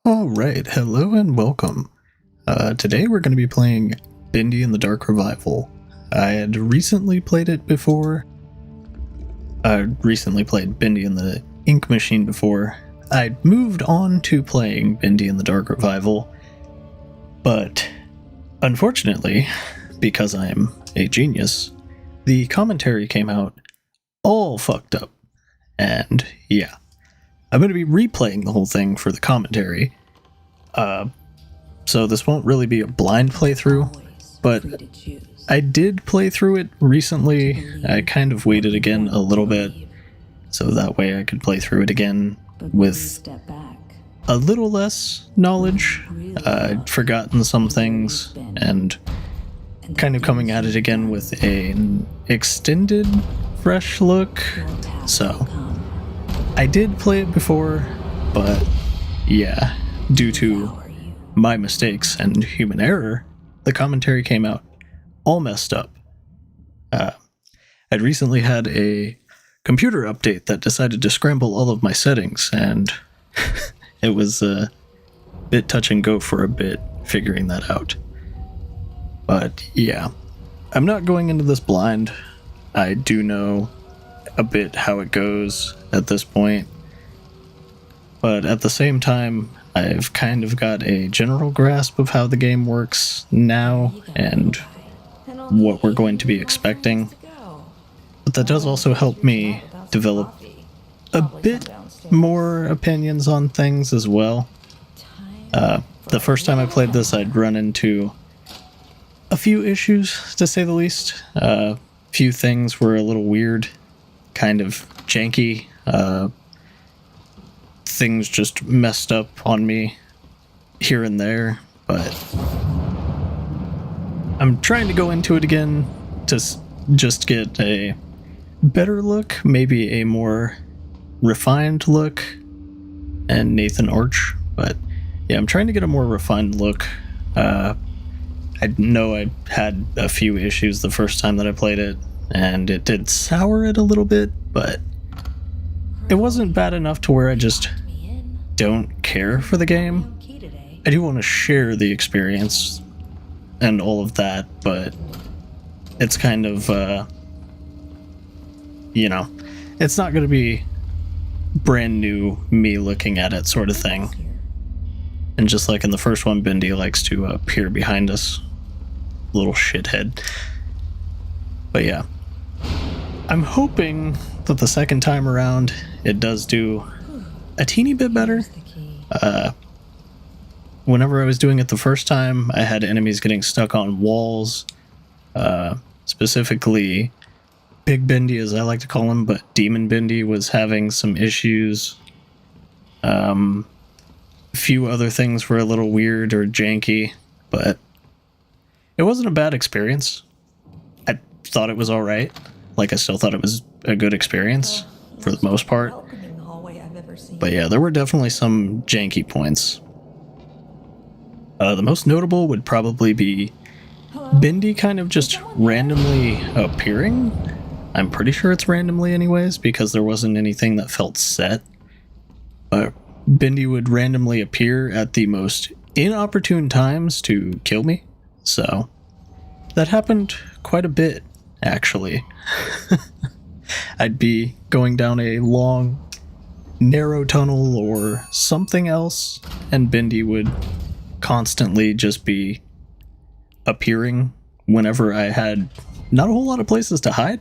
Alright, hello and welcome. Today we're going to be playing Bendy in the Dark Revival. I had recently played it before. I recently played Bendy in the Ink Machine before. I moved on to playing Bendy in the Dark Revival, but unfortunately, because I am a genius, the commentary came out all fucked up. And yeah, I'm going to be replaying the whole thing for the commentary. So this won't really be a blind playthrough, but I did play through it recently. I kind of waited again a little bit, so that way I could play through it again with a little less knowledge. I'd forgotten some things, and kind of coming at it again with an extended, fresh look. So I did play it before, but yeah, due to my mistakes and human error, the commentary came out all messed up. I'd recently had a computer update that decided to scramble all of my settings, and it was a bit touch and go for a bit figuring that out. But yeah, I'm not going into this blind. I do know a bit how it goes at this point, but at the same time, I've kind of got a general grasp of how the game works now and what we're going to be expecting. But that does also help me develop a bit more opinions on things as well. The first time I played this, I'd run into a few issues, to say the least. A few things were a little weird, kind of janky. Things just messed up on me here and there, but I'm trying to go into it again to just get a better look, maybe a more refined look, and Nathan Arch, but yeah, I'm trying to get a more refined look. I know I had a few issues the first time that I played it, and it did sour it a little bit, but it wasn't bad enough to where I just don't care for the game. I do want to share the experience and all of that, but it's kind of, it's not going to be brand new me looking at it sort of thing. And just like in the first one, Bendy likes to peer behind us. Little shithead. But yeah, I'm hoping that the second time around it does do a teeny bit better. Whenever I was doing it the first time, I had enemies getting stuck on walls. Specifically, Big Bendy, as I like to call him, but Demon Bendy was having some issues. A few other things were a little weird or janky, but it wasn't a bad experience. I thought it was alright. Like, I still thought it was a good experience for the most part. But yeah, there were definitely some janky points. The most notable would probably be Bendy kind of just randomly appearing. I'm pretty sure it's randomly anyways, because there wasn't anything that felt set. But Bendy would randomly appear at the most inopportune times to kill me. So that happened quite a bit, actually. I'd be going down a long, narrow tunnel or something else, and Bendy would constantly just be appearing whenever I had not a whole lot of places to hide.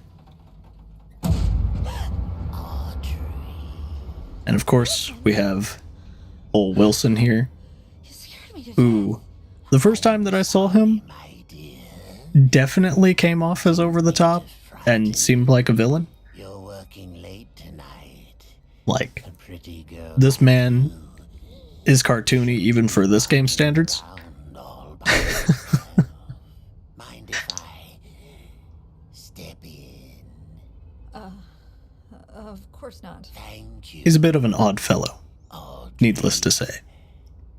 And of course, we have old Wilson here, who, the first time that I saw him, definitely came off as over the top and seemed like a villain. Like, this man is cartoony even for this game standards. Mind if I step in? Of course not. Thank you. He's a bit of an odd fellow, needless to say.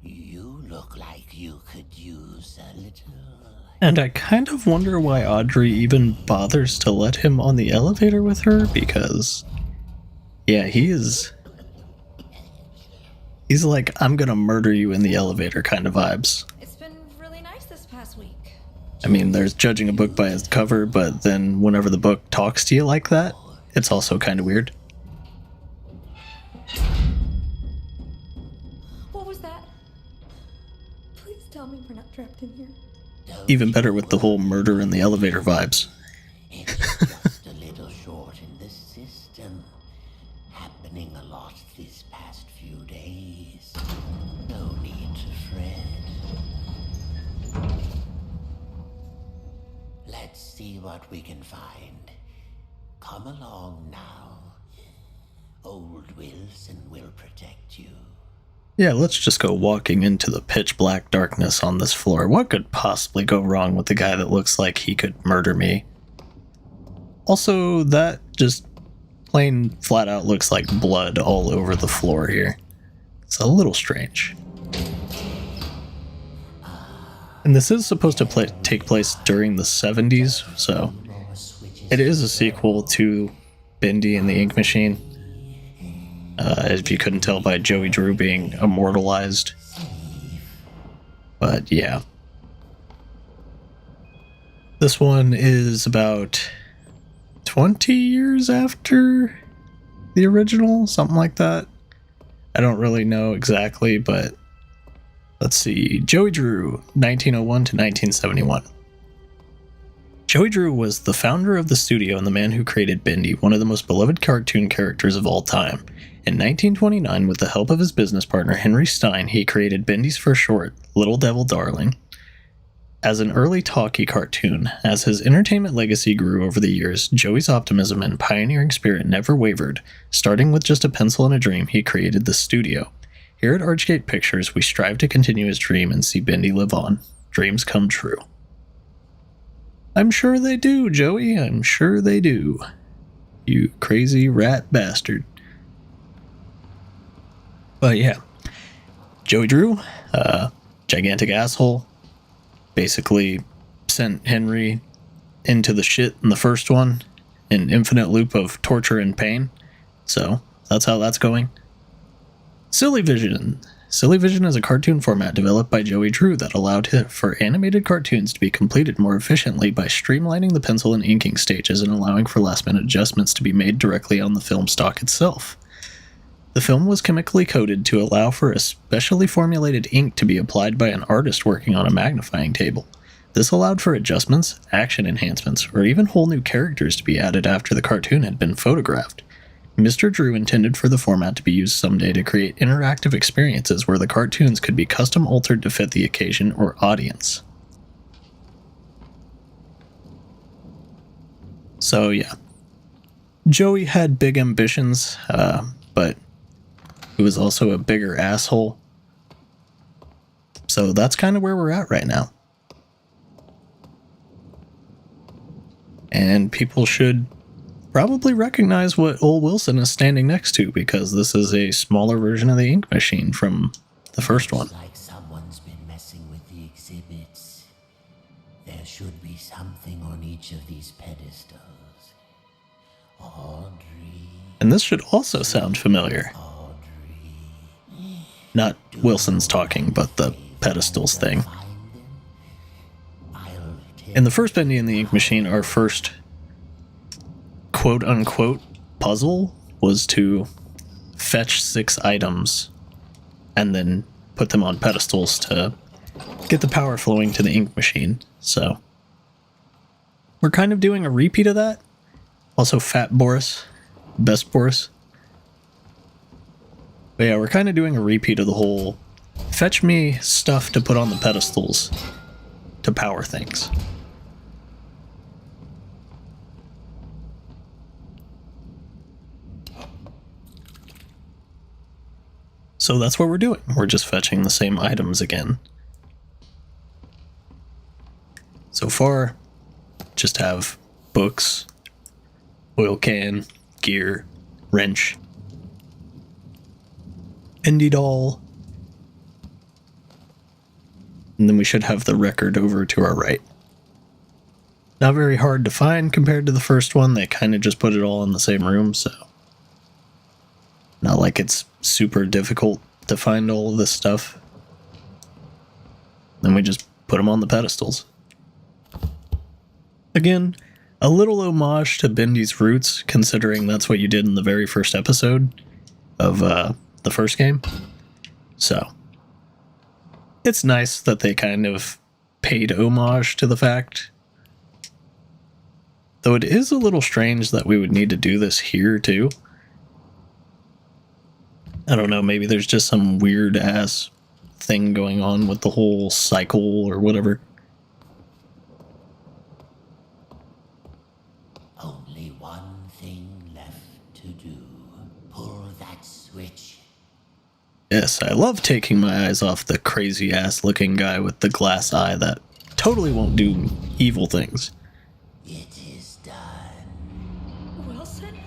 You look like you could use a little. And I kind of wonder why Audrey even bothers to let him on the elevator with her, because yeah, he's He's like, I'm gonna murder you in the elevator kind of vibes. It's been really nice this past week. I mean, there's judging a book by its cover, but then whenever the book talks to you like that, it's also kind of weird. What was that? Please tell me we're not trapped in here. Even better with the whole murder in the elevator vibes. It's just a little short in the system. Happening a lot this past few days. No need to fret. Let's see what we can find. Come along now. Old Wilson will protect you. Yeah, let's just go walking into the pitch black darkness on this floor. What could possibly go wrong with the guy that looks like he could murder me? Also, that just plain flat out looks like blood all over the floor here. It's a little strange. And this is supposed to take place during the 70s, so it is a sequel to Bendy and the Ink Machine. If you couldn't tell by Joey Drew being immortalized. But yeah. This one is about 20 years after the original, something like that. I don't really know exactly, but let's see. Joey Drew, 1901 to 1971. Joey Drew was the founder of the studio and the man who created Bendy, one of the most beloved cartoon characters of all time. In 1929, with the help of his business partner Henry Stein, he created Bendy's first short, Little Devil Darling, as an early talkie cartoon. As his entertainment legacy grew over the years, Joey's optimism and pioneering spirit never wavered. Starting with just a pencil and a dream, he created the studio. Here at Archgate Pictures, we strive to continue his dream and see Bendy live on. Dreams come true. I'm sure they do, Joey. I'm sure they do. You crazy rat bastard. But yeah, Joey Drew, gigantic asshole, basically sent Henry into the shit in the first one, an infinite loop of torture and pain. So that's how that's going. Silly Vision. Silly Vision is a cartoon format developed by Joey Drew that allowed for animated cartoons to be completed more efficiently by streamlining the pencil and inking stages and allowing for last-minute adjustments to be made directly on the film stock itself. The film was chemically coated to allow for a specially formulated ink to be applied by an artist working on a magnifying table. This allowed for adjustments, action enhancements, or even whole new characters to be added after the cartoon had been photographed. Mr. Drew intended for the format to be used someday to create interactive experiences where the cartoons could be custom altered to fit the occasion or audience. So yeah, Joey had big ambitions, but he was also a bigger asshole. So that's kind of where we're at right now. And people should probably recognize what old Wilson is standing next to, because this is a smaller version of the Ink Machine from the first one. Looks like someone's been messing with the exhibits. There should be something on each of these pedestals. Audrey. And this should also sound familiar. Not Wilson's talking, but the pedestals thing. In the first Bendy and the Ink Machine, our first quote-unquote puzzle was to fetch 6 items and then put them on pedestals to get the power flowing to the ink machine. So we're kind of doing a repeat of that. Also Fat Boris, Best Boris. But yeah, we're kind of doing a repeat of the whole fetch me stuff to put on the pedestals to power things. So that's what we're doing. We're just fetching the same items again. So far, just have books, oil can, gear, wrench, Bendy doll, and then we should have the record over to our right. Not very hard to find compared to the first one. They kind of just put it all in the same room, so not like it's super difficult to find all of this stuff. Then we just put them on the pedestals. Again, a little homage to Bendy's roots, considering that's what you did in the very first episode of the first game. So, it's nice that they kind of paid homage to the fact. Though it is a little strange that we would need to do this here too. I don't know, maybe there's just some weird ass thing going on with the whole cycle or whatever. Only one thing left to do. Pull that switch. Yes, I love taking my eyes off the crazy ass looking guy with the glass eye that totally won't do evil things. It is done. Wilson?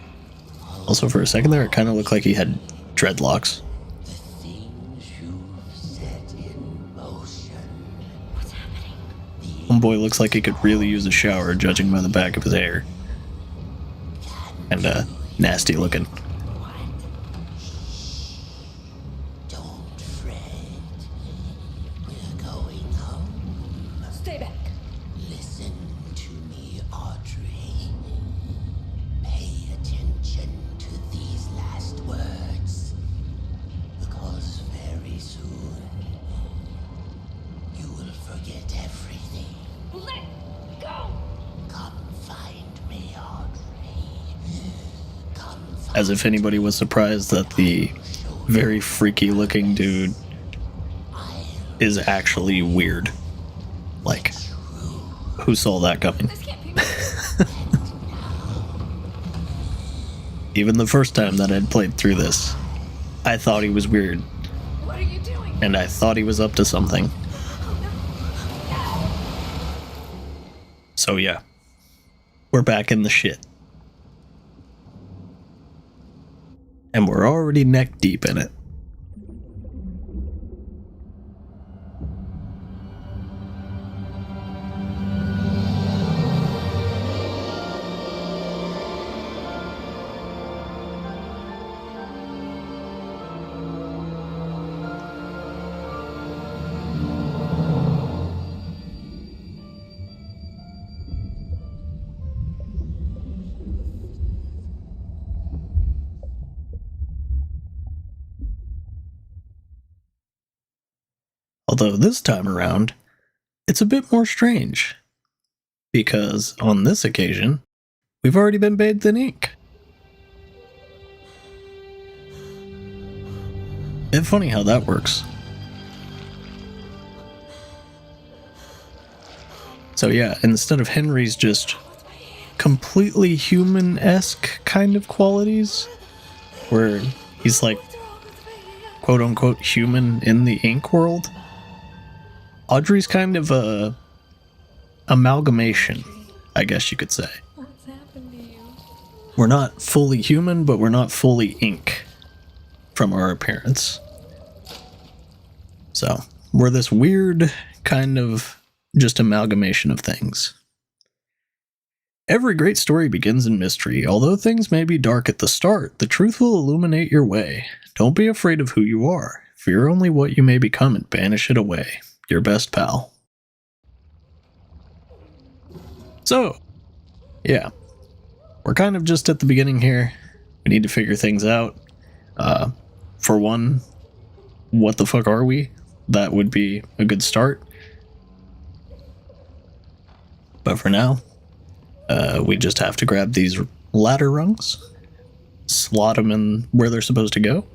Also, for a second there, it kind of looked like he had dreadlocks. The things you've set in motion. What's happening? Homeboy looks like he could really use a shower, judging by the back of his hair. And, nasty looking. Don't fret. We're going home. Stay back. Listen to me, Audrey. Pay attention to these last words. Because very soon, you will forget everything. Let go! Come find me, Audrey. Come find As if anybody was surprised that the very freaky looking dude is actually weird. Like, who saw that coming? This can't be me. Even the first time that I'd played through this, I thought he was weird, What are you doing? and I thought he was up to something. So yeah, we're back in the shit. And we're already neck deep in it. Although this time around, it's a bit more strange. Because on this occasion, we've already been bathed in ink. It's funny how that works. So yeah, instead of Henry's just completely human-esque kind of qualities, where he's like quote-unquote human in the ink world, Audrey's kind of a amalgamation, I guess you could say. What's happened to you? We're not fully human, but we're not fully ink from our appearance. So, we're this weird kind of just amalgamation of things. Every great story begins in mystery. Although things may be dark at the start, the truth will illuminate your way. Don't be afraid of who you are. Fear only what you may become and banish it away. Your best pal. So, yeah. We're kind of just at the beginning here. We need to figure things out. For one, what the fuck are we? That would be a good start. But for now, we just have to grab these ladder rungs, slot them in where they're supposed to go.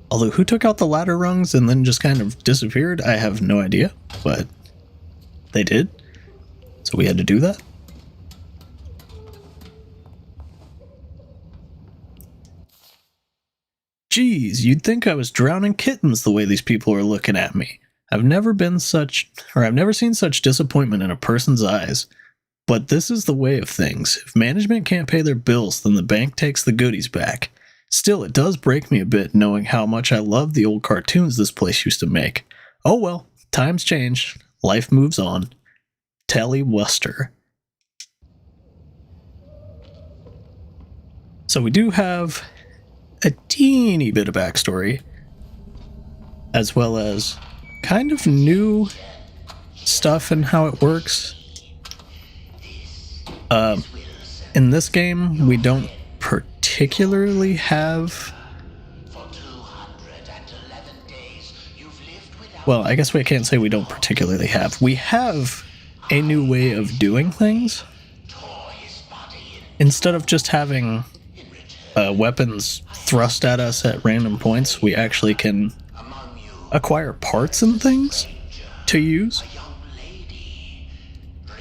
Although, who took out the ladder rungs and then just kind of disappeared, I have no idea, but they did. So we had to do that. Geez, you'd think I was drowning kittens the way these people are looking at me. I've never seen such disappointment in a person's eyes. But this is the way of things. If management can't pay their bills, then the bank takes the goodies back. Still, it does break me a bit knowing how much I love the old cartoons this place used to make. Oh well, times change. Life moves on. Telly Wuster. So we do have a teeny bit of backstory, as well as kind of new stuff and how it works. In this game, we don't particularly have... Well, I guess we can't say we don't particularly have. We have a new way of doing things. Instead of just having weapons thrust at us at random points, we actually can acquire parts and things to use.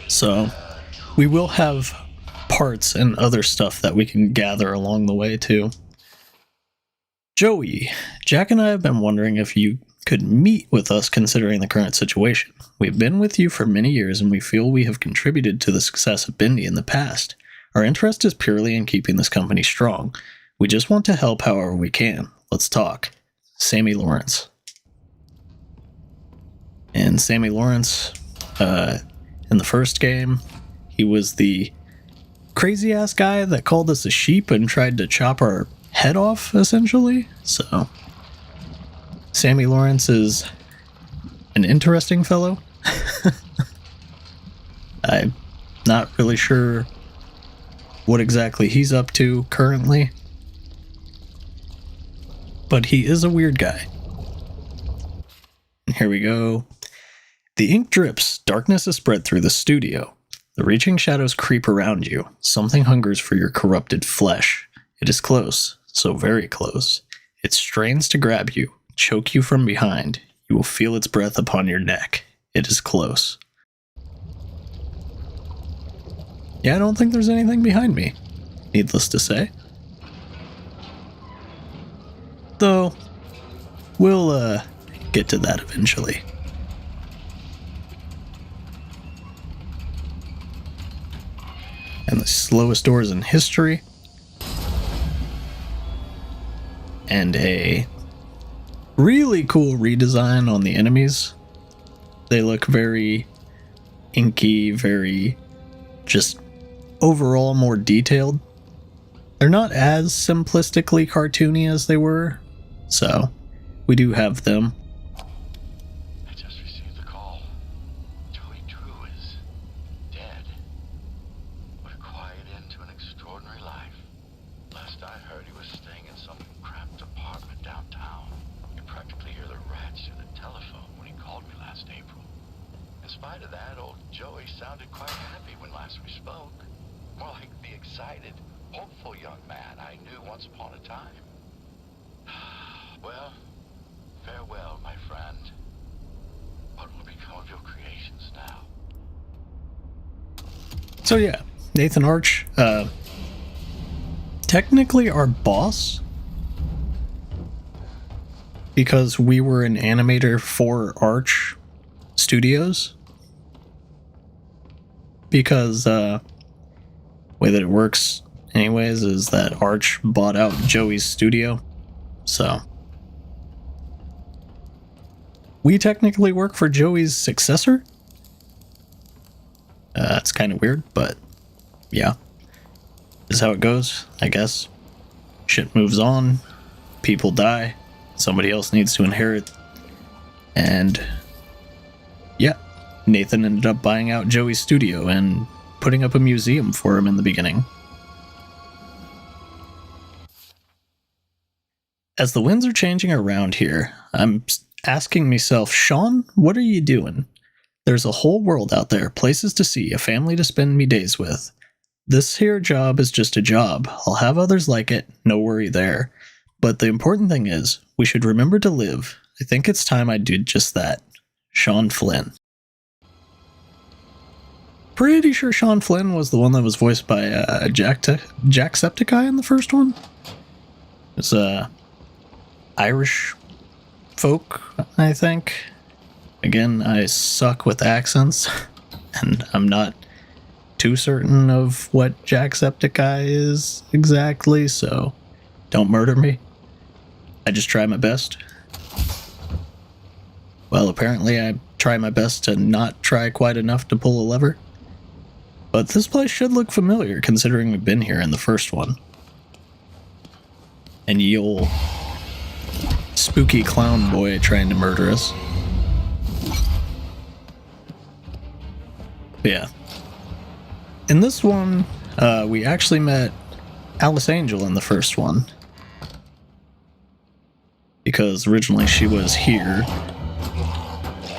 So we will have parts and other stuff that we can gather along the way too. Joey, Jack and I have been wondering if you could meet with us considering the current situation. We've been with you for many years and we feel we have contributed to the success of Bendy in the past. Our interest is purely in keeping this company strong. We just want to help however we can. Let's talk. Sammy Lawrence. And Sammy Lawrence, in the first game, he was the crazy ass guy that called us a sheep and tried to chop our head off, essentially. So, Sammy Lawrence is an interesting fellow. I'm not really sure what exactly he's up to currently, but he is a weird guy. Here we go. The ink drips. Darkness is spread through the studio. The reaching shadows creep around you. Something hungers for your corrupted flesh. It is close, so very close. It strains to grab you, choke you from behind. You will feel its breath upon your neck. It is close. Yeah, I don't think there's anything behind me, needless to say. Though, we'll get to that eventually. And the slowest doors in history. And a really cool redesign on the enemies. They look very inky, very just overall more detailed. They're not as simplistically cartoony as they were, so we do have them. I just received a call. Joey Drew is dead. What a quiet end to an extraordinary life. Last I heard, he was staying in some cramped apartment downtown. You practically hear the rats through the telephone when he called me last April. In spite of that, old Joey sounded quite happy when last we spoke. More like the excited, hopeful young man I knew once upon a time. Well, farewell, my friend. What will become of your creations now? So yeah, Nathan Arch, technically our boss, because we were an animator for Arch Studios. Because way that it works anyways is that Arch bought out Joey's studio. So we technically work for Joey's successor. It's kind of weird, but yeah, this is how it goes, I guess. Shit moves on, people die, somebody else needs to inherit, and yeah, Nathan ended up buying out Joey's studio and putting up a museum for him in the beginning. As the winds are changing around here, I'm asking myself, Sean, what are you doing? There's a whole world out there, places to see, a family to spend me days with. This here job is just a job. I'll have others like it, no worry there. But the important thing is, we should remember to live. I think it's time I did just that. Sean Flynn. Pretty sure Sean Flynn was the one that was voiced by Jacksepticeye in the first one. It's Irish folk, I think. Again, I suck with accents, and I'm not too certain of what Jacksepticeye is exactly, so don't murder me. I just try my best. Well, apparently I try my best to not try quite enough to pull a lever. But this place should look familiar, considering we've been here in the first one. and ye ol' spooky clown boy trying to murder us. But yeah. In this one, we actually met Alice Angel in the first one. Because originally she was here.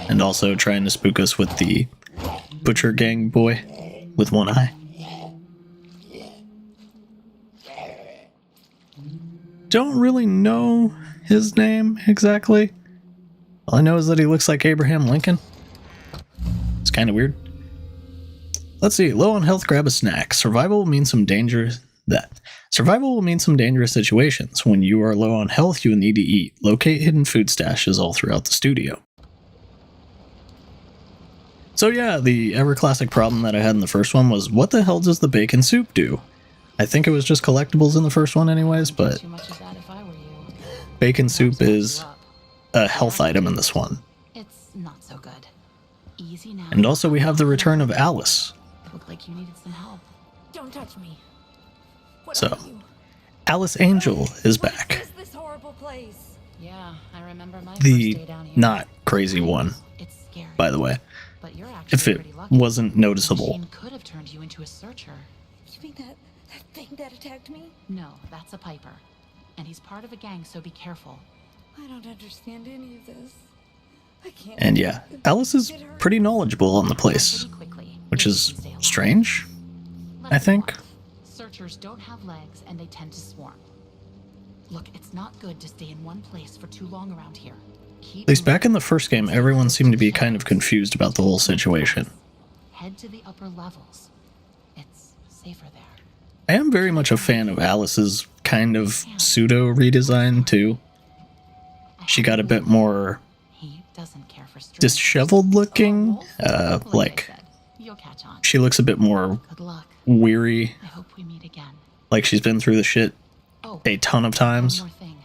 And also trying to spook us with the Butcher Gang boy with one eye. Don't really know his name exactly. All I know is that he looks like Abraham Lincoln. It's kind of weird. Let's see. Low on health, grab a snack. Survival will mean some dangerous situations. When you are low on health, you will need to eat. Locate hidden food stashes all throughout the studio. So yeah, the ever classic problem that I had in the first one was, what the hell does the bacon soup do? I think it was just collectibles in the first one anyways, but bacon soup is a health item in this one. It's not so good. Easy now. And also we have the return of Alice. It looked like you needed some help. Don't touch me. What So, are you? Alice Angel is back. What is this horrible place? Yeah, I remember my The first day down here. not crazy one, It's scary. by the way, But you're actually if it pretty lucky. wasn't noticeable. The machine could have turned you into a searcher. You mean that thing that attacked me? No, that's a Piper. And he's part of a gang, so be careful. I don't understand any of this. I can't. And yeah, Alice is pretty knowledgeable on the place, Pretty quickly, which if is you can stay alive. strange, I Let's think. walk. Searchers don't have legs and they tend to swarm. Look, it's not good to stay in one place for too long around here. At least back in the first game, everyone seemed to be kind of confused about the whole situation. Head to the upper levels. It's safer there. I am very much a fan of Alice's kind of pseudo redesign too. She got a bit more He doesn't care for strangers. disheveled looking, like I said, you'll catch on. she looks a bit more Good luck. weary, I hope we meet again. like she's been through the shit Oh, a ton of times. one more thing.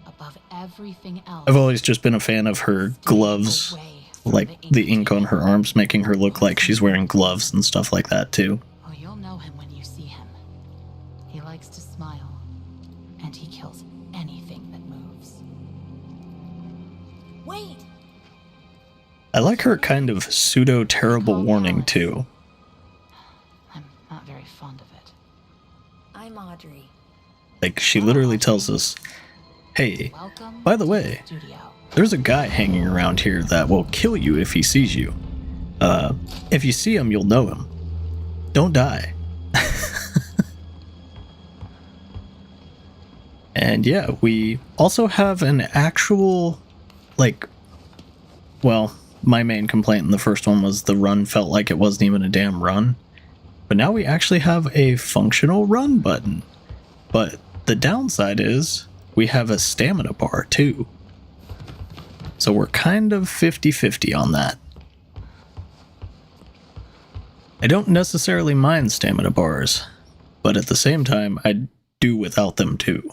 Above everything else. I've always just been a fan of her gloves, away from like the ink on ancient her arms making her look like she's wearing gloves and stuff like that too. Oh, you'll know him when you see him. He likes to smile, and he kills anything that moves. Wait. I like her kind of pseudo terrible warning too. I'm not very fond of it. I'm Audrey. Like she literally tells us, hey, Welcome by the to way, studio. there's a guy hanging around here that will kill you if he sees you. If you see him, you'll know him. Don't die. And yeah, we also have an actual, like, well, my main complaint in the first one was the run felt like it wasn't even a damn run. But now we actually have a functional run button. But the downside is we have a stamina bar too. So we're kind of 50-50 on that. I don't necessarily mind stamina bars, but at the same time, I do without them too.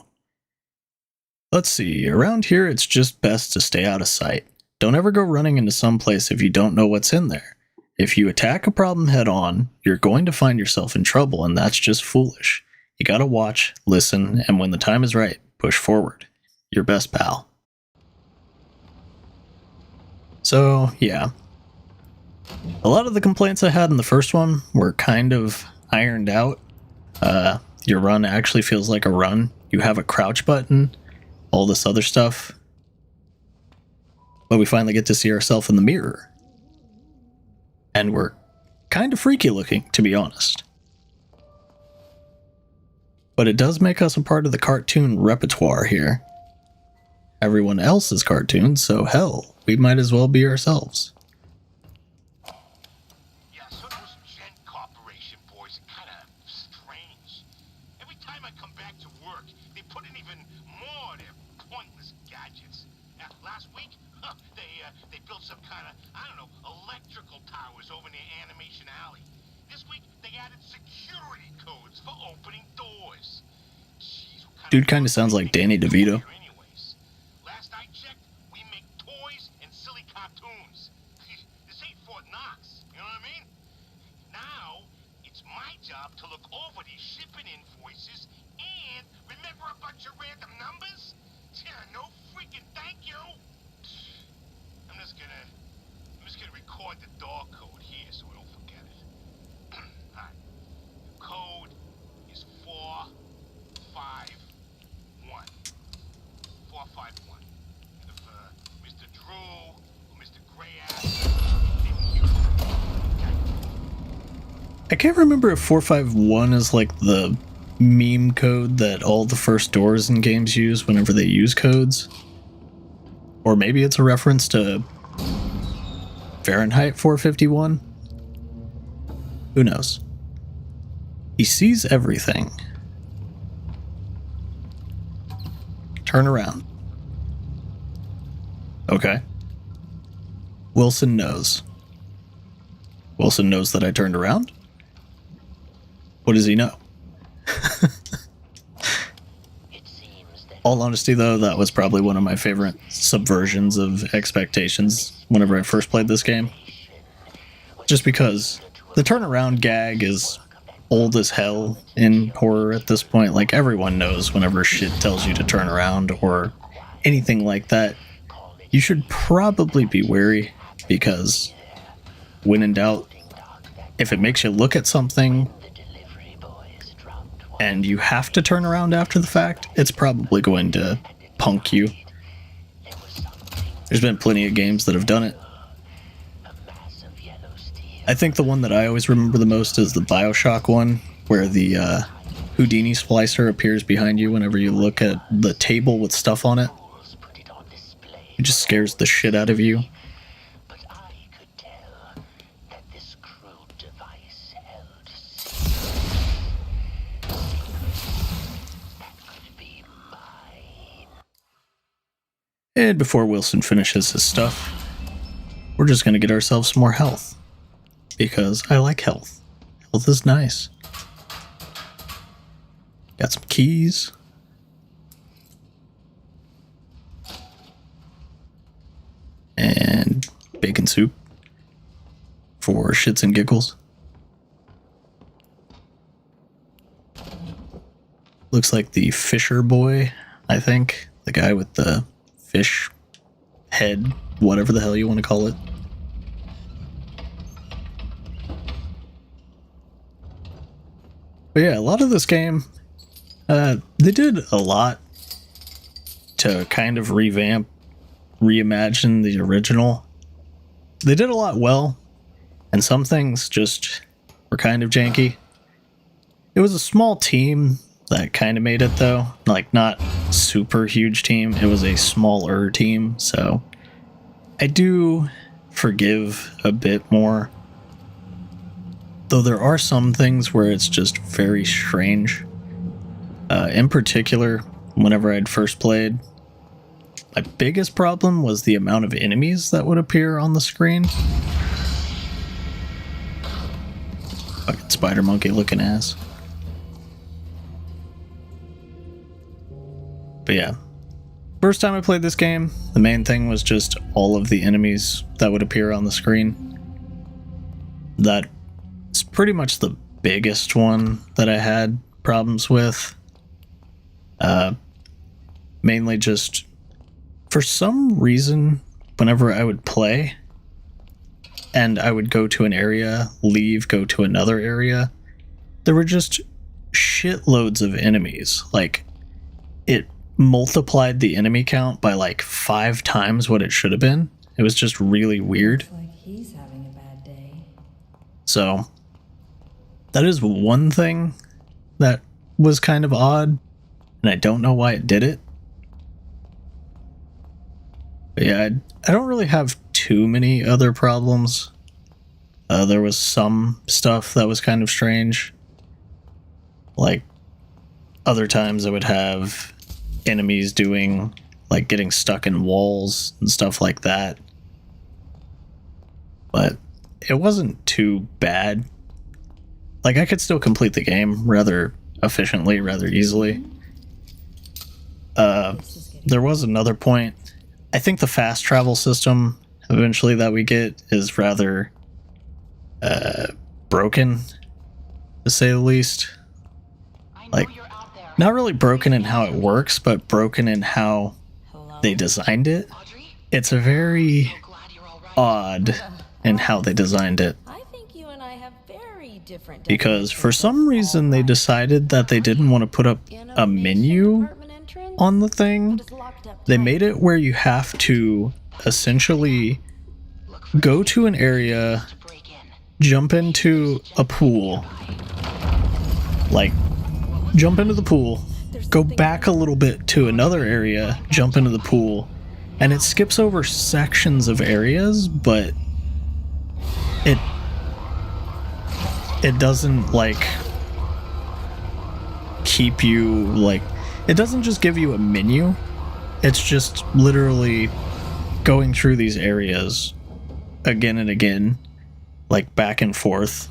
Let's see, around here it's just best to stay out of sight. Don't ever go running into some place if you don't know what's in there. If you attack a problem head on, you're going to find yourself in trouble, and that's just foolish. You gotta watch, listen, and when the time is right, push forward. Your best pal. So, yeah. A lot of the complaints I had in the first one were kind of ironed out. Your run actually feels like a run. You have a crouch button, all this other stuff. But we finally get to see ourselves in the mirror. And we're kind of freaky looking, to be honest. But it does make us a part of the cartoon repertoire here. Everyone else is cartoons, so hell, we might as well be ourselves. Yeah, so those Gen Corporation boys are kind of strange. Every time I come back to work, they put in even more of their pointless gadgets. Last week, they built some kind of, I don't know, electrical towers over near Animation Alley. This week, they added security codes for opening doors. Jeez, what Dude kind of sounds like Danny DeVito. anyways. Last I checked, we make toys and silly cartoons. This ain't Fort Knox, you know what I mean? Now, it's my job to look over these shipping invoices And remember a bunch of random numbers? Yeah, no freaking thank you. I'm just gonna record the door code here so we don't forget it. Alright. The code is 451. 451. And if Mr. Drew or Mr. Grayass didn't use it. Okay. I can't remember if 451 is like the meme code that all the first doors in games use whenever they use codes. Or maybe it's a reference to Fahrenheit 451. Who knows? He sees everything. Turn around. Okay. Wilson knows. Wilson knows that I turned around? What does he know? All honesty, though, that was probably one of my favorite subversions of expectations whenever I first played this game. Just because the turnaround gag is old as hell in horror at this point. Like, everyone knows whenever shit tells you to turn around or anything like that, you should probably be wary, because when in doubt, if it makes you look at something and you have to turn around after the fact, it's probably going to punk you. There's been plenty of games that have done it. I think the one that I always remember the most is the BioShock one, where the Houdini splicer appears behind you whenever you look at the table with stuff on it. It just scares the shit out of you. And before Wilson finishes his stuff, we're just going to get ourselves some more health. Because I like health. Health is nice. Got some keys. And bacon soup. For shits and giggles. Looks like the Fisher boy, I think. The guy with the fish head, whatever the hell you want to call it. But yeah, a lot of this game, they did a lot to kind of reimagine the original. They did a lot well, and some things just were kind of janky. It was a small team that kind of made it, though. Like, not super huge team. It was a smaller team, so I do forgive a bit more. Though there are some things where it's just very strange. In particular, whenever I'd first played, my biggest problem was the amount of enemies that would appear on the screen. Fucking spider monkey looking ass. But yeah, first time I played this game, the main thing was just all of the enemies that would appear on the screen. That's pretty much the biggest one that I had problems with. Mainly just, for some reason, whenever I would play, and I would go to an area, leave, go to another area, there were just shitloads of enemies. Like, it multiplied the enemy count by like 5 times what it should have been. It was just really weird. Looks like he's having a bad day. So that is one thing that was kind of odd, and I don't know why it did it. But yeah, I don't really have too many other problems. There was some stuff that was kind of strange. Like, other times I would have enemies doing, like, getting stuck in walls and stuff like that. But it wasn't too bad. Like, I could still complete the game rather efficiently, rather easily. There was another point. I think the fast travel system eventually that we get is rather broken, to say the least. I know Like, you're out there. not really broken in how it works, but broken in how they designed it. It's very odd in how they designed it. I think you and I have very different Because for some reason they decided that they didn't want to put up a menu on the thing. They made it where you have to essentially go to an area, jump into a pool, like jump into the pool, go back a little bit to another area, jump into the pool, and it skips over sections of areas, but it doesn't like keep you like, it doesn't just give you a menu. It's just literally going through these areas again and again, like back and forth.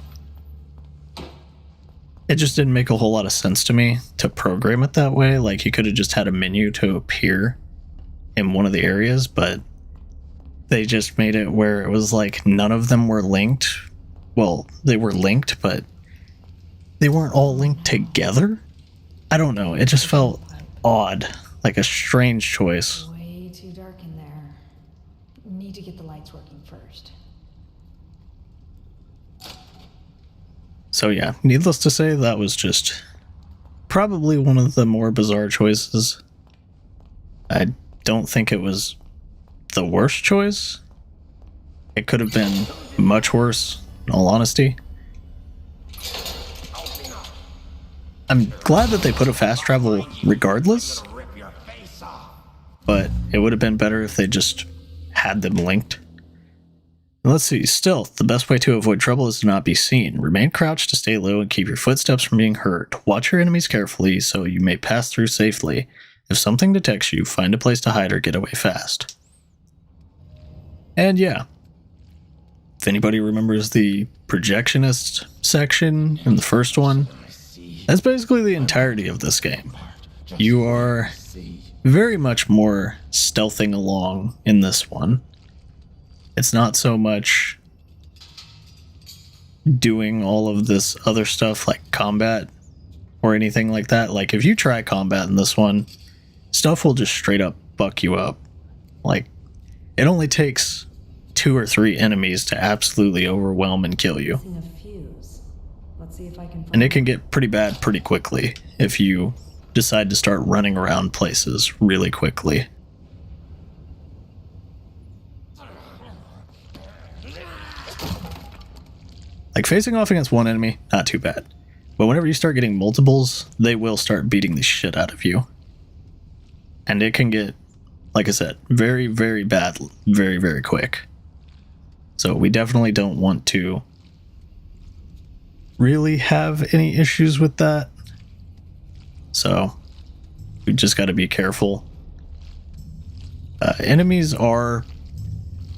It just didn't make a whole lot of sense to me to program it that way. Like, you could have just had a menu to appear in one of the areas, but they just made it where it was like none of them were linked. Well, they were linked, but they weren't all linked together. I don't know. It just felt odd, like a strange choice. Way too dark in there. Need to get the lights working first. So yeah, needless to say, that was just probably one of the more bizarre choices. I don't think it was the worst choice. It could have been much worse, in all honesty. I'm glad that they put a fast travel regardless, but it would have been better if they just had them linked. And let's see, stealth. The best way to avoid trouble is to not be seen. Remain crouched to stay low and keep your footsteps from being heard. Watch your enemies carefully so you may pass through safely. If something detects you, find a place to hide or get away fast. And yeah, if anybody remembers the projectionist section in the first one, that's basically the entirety of this game. You are very much more stealthing along in this one. It's not so much doing all of this other stuff like combat or anything like that. Like, if you try combat in this one, stuff will just straight up buck you up. Like, it only takes 2 or 3 enemies to absolutely overwhelm and kill you. Let's see if I can find And it can get pretty bad pretty quickly if you decide to start running around places really quickly. Like, facing off against one enemy, not too bad. But whenever you start getting multiples, they will start beating the shit out of you. And it can get, like I said, very, very bad, very, very quick. So we definitely don't want to really have any issues with that. So we just got to be careful. Enemies are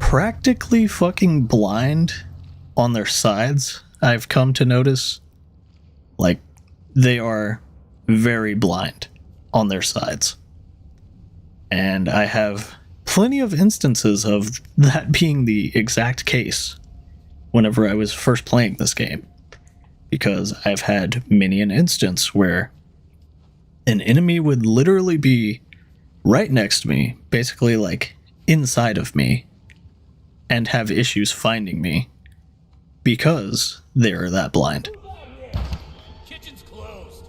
practically fucking blind on their sides, I've come to notice. Like, they are very blind on their sides. And I have plenty of instances of that being the exact case whenever I was first playing this game. Because I've had many an instance where an enemy would literally be right next to me, basically like inside of me, and have issues finding me because they're that blind. Kitchen's closed.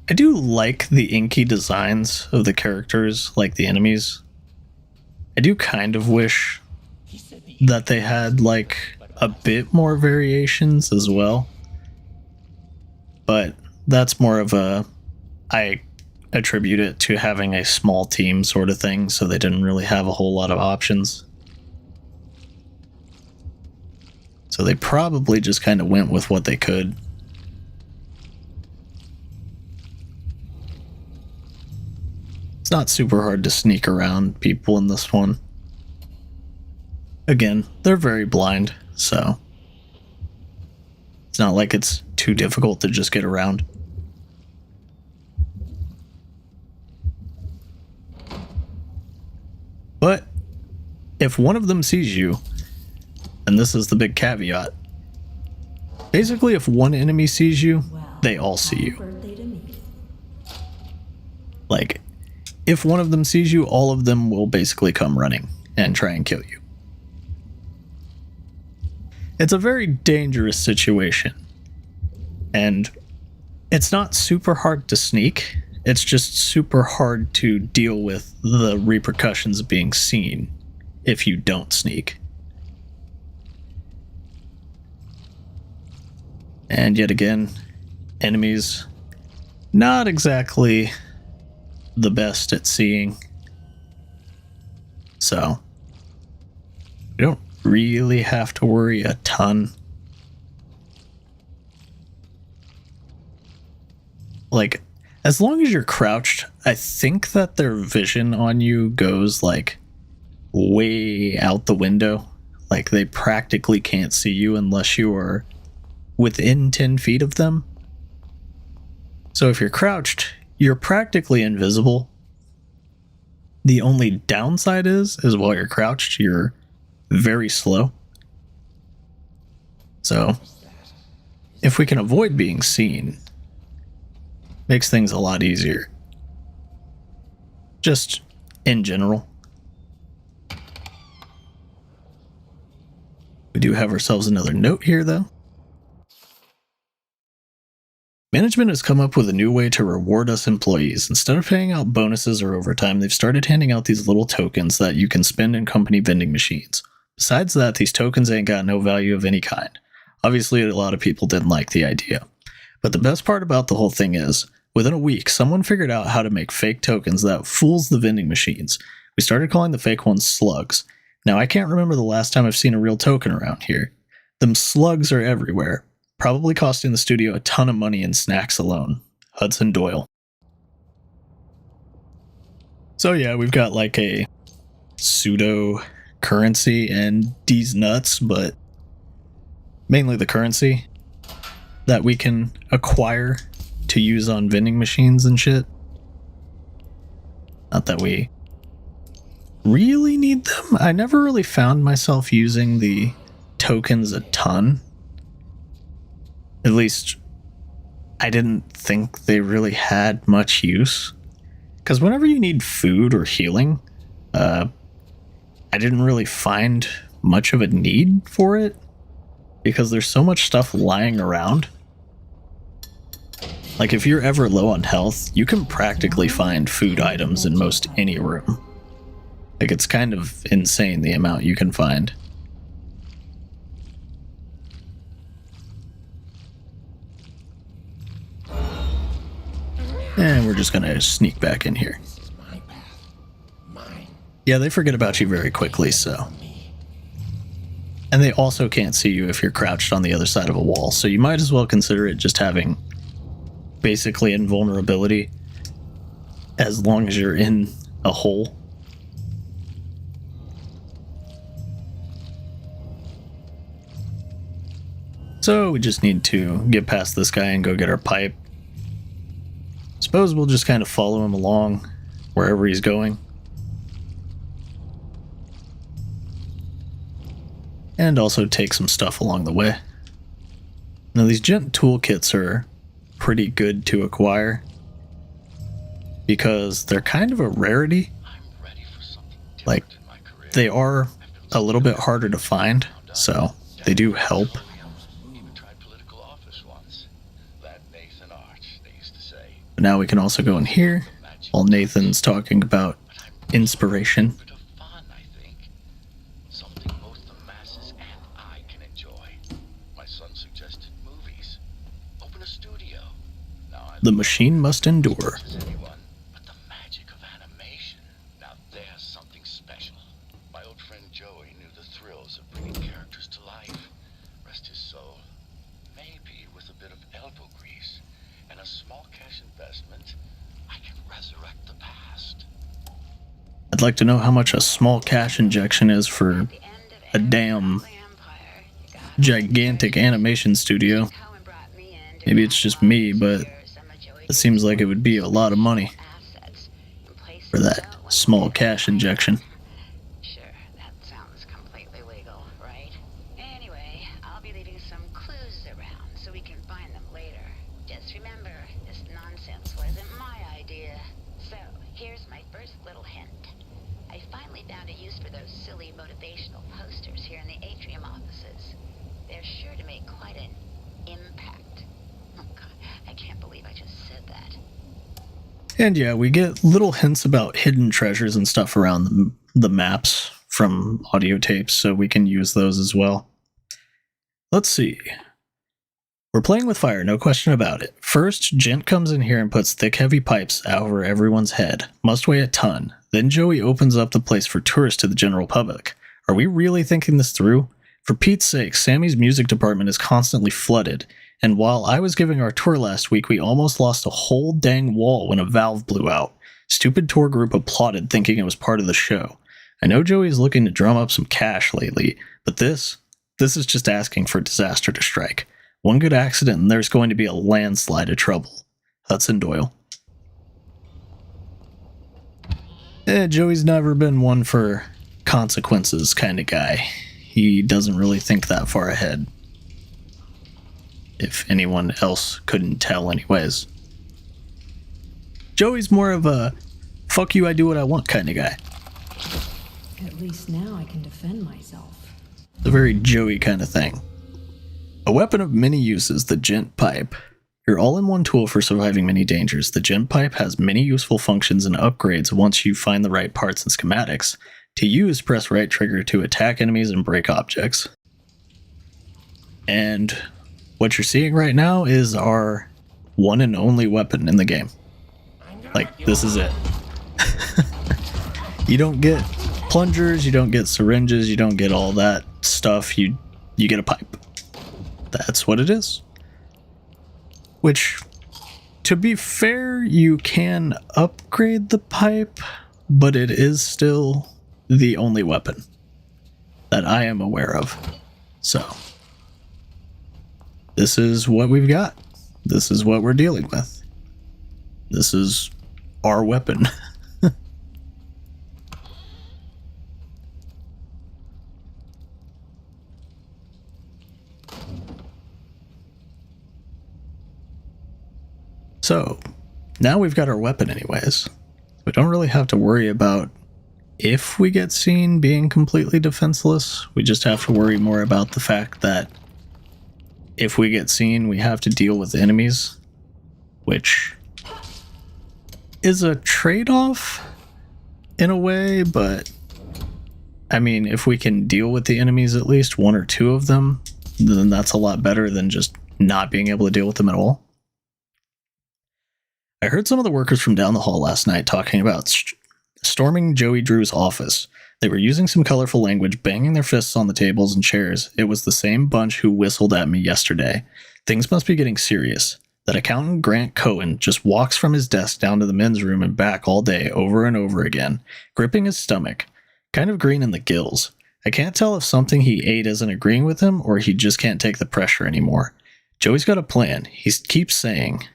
I do like the inky designs of the characters, like the enemies. I do kind of wish that they had like a bit more variations as well. But that's more of a, I attribute it to having a small team sort of thing, so they didn't really have a whole lot of options. So they probably just kind of went with what they could. It's not super hard to sneak around people in this one. Again, they're very blind, so it's not like it's too difficult to just get around. But if one of them sees you, and this is the big caveat, Basically, if one enemy sees you, they all see Happy you. birthday to me. Like, if one of them sees you, all of them will basically come running and try and kill you. It's a very dangerous situation. And it's not super hard to sneak. It's just super hard to deal with the repercussions of being seen if you don't sneak. And yet again, enemies not exactly the best at seeing. So, you don't really have to worry a ton. Like, as long as you're crouched, I think that their vision on you goes like way out the window. Like, they practically can't see you unless you are within 10 feet of them. So if you're crouched, you're practically invisible. The only downside is while you're crouched, you're very slow. So if we can avoid being seen, makes things a lot easier. Just in general. We do have ourselves another note here, though. Management has come up with a new way to reward us employees. Instead of paying out bonuses or overtime, they've started handing out these little tokens that you can spend in company vending machines. Besides that, these tokens ain't got no value of any kind. Obviously, a lot of people didn't like the idea. But the best part about the whole thing is, within a week, someone figured out how to make fake tokens that fools the vending machines. We started calling the fake ones slugs. Now, I can't remember the last time I've seen a real token around here. Them slugs are everywhere, probably costing the studio a ton of money in snacks alone. Hudson Doyle. So yeah, we've got like a pseudo currency and these nuts, but mainly the currency that we can acquire to use on vending machines and shit. Not that we really need them. I never really found myself using the tokens a ton. At least, I didn't think they really had much use. Because whenever you need food or healing, I didn't really find much of a need for it. Because there's so much stuff lying around. Like, if you're ever low on health, you can practically find food items in most any room. Like, it's kind of insane the amount you can find. And we're just gonna sneak back in here. This is my path. Mine. Yeah, they forget about you very quickly, so. And they also can't see you if you're crouched on the other side of a wall, so you might as well consider it just having basically invulnerability as long as you're in a hole. So we just need to get past this guy and go get our pipe. Suppose we'll just kind of follow him along wherever he's going. And also take some stuff along the way. Now these gent toolkits are pretty good to acquire because they're kind of a rarity. Like, they are a little bit harder to find, so they do help. But now we can also go in here while Nathan's talking about inspiration. The machine must endure. But the magic of animation, now there's something special. My old friend Joey knew the thrills of bringing characters to life. Rest his soul. Maybe with a bit of elbow grease and a small cash investment, I can resurrect the past. I'd like to know how much a small cash injection is for a damn gigantic animation studio. Maybe it's just me, but it seems like it would be a lot of money for that small cash injection. Sure, that sounds completely legal, right? Anyway, I'll be leaving some clues around. motivational posters here in the atrium offices. They're sure to make quite an impact. Oh God, I can't believe I just said that. And yeah, we get little hints about hidden treasures and stuff around the maps from audio tapes, so we can use those as well. Let's see. We're playing with fire, no question about it. First, Gent comes in here and puts thick, heavy pipes over everyone's head. Must weigh a ton. Then Joey opens up the place for tourists to the general public. Are we really thinking this through? For Pete's sake, Sammy's music department is constantly flooded. And while I was giving our tour last week, we almost lost a whole dang wall when a valve blew out. Stupid tour group applauded thinking it was part of the show. I know Joey's looking to drum up some cash lately, but this is just asking for disaster to strike. One good accident and there's going to be a landslide of trouble. Hudson Doyle. Joey's never been one for consequences kind of guy. He doesn't really think that far ahead. If anyone else couldn't tell anyways. Joey's more of a fuck you, I do what I want kind of guy. At least now I can defend myself. It's a very Joey kind of thing. A weapon of many uses, the Gent Pipe. Your all-in-one tool for surviving many dangers, the Gent Pipe has many useful functions and upgrades once you find the right parts and schematics. To use, press right trigger to attack enemies and break objects. And what you're seeing right now is our one and only weapon in the game. Like, this is it. You don't get plungers, you don't get syringes, you don't get all that stuff, you get a pipe. That's what it is. Which, to be fair, you can upgrade the pipe, but it is still the only weapon that I am aware of. So, this is what we've got. This is what we're dealing with. This is our weapon. So, now we've got our weapon anyways. We don't really have to worry about if we get seen being completely defenseless. We just have to worry more about the fact that if we get seen, we have to deal with enemies, which is a trade-off in a way, but I mean, if we can deal with the enemies, at least one or two of them, then that's a lot better than just not being able to deal with them at all. I heard some of the workers from down the hall last night talking about storming Joey Drew's office. They were using some colorful language, banging their fists on the tables and chairs. It was the same bunch who whistled at me yesterday. Things must be getting serious. That accountant Grant Cohen just walks from his desk down to the men's room and back all day, over and over again, gripping his stomach, kind of green in the gills. I can't tell if something he ate isn't agreeing with him or he just can't take the pressure anymore. Joey's got a plan. He keeps saying,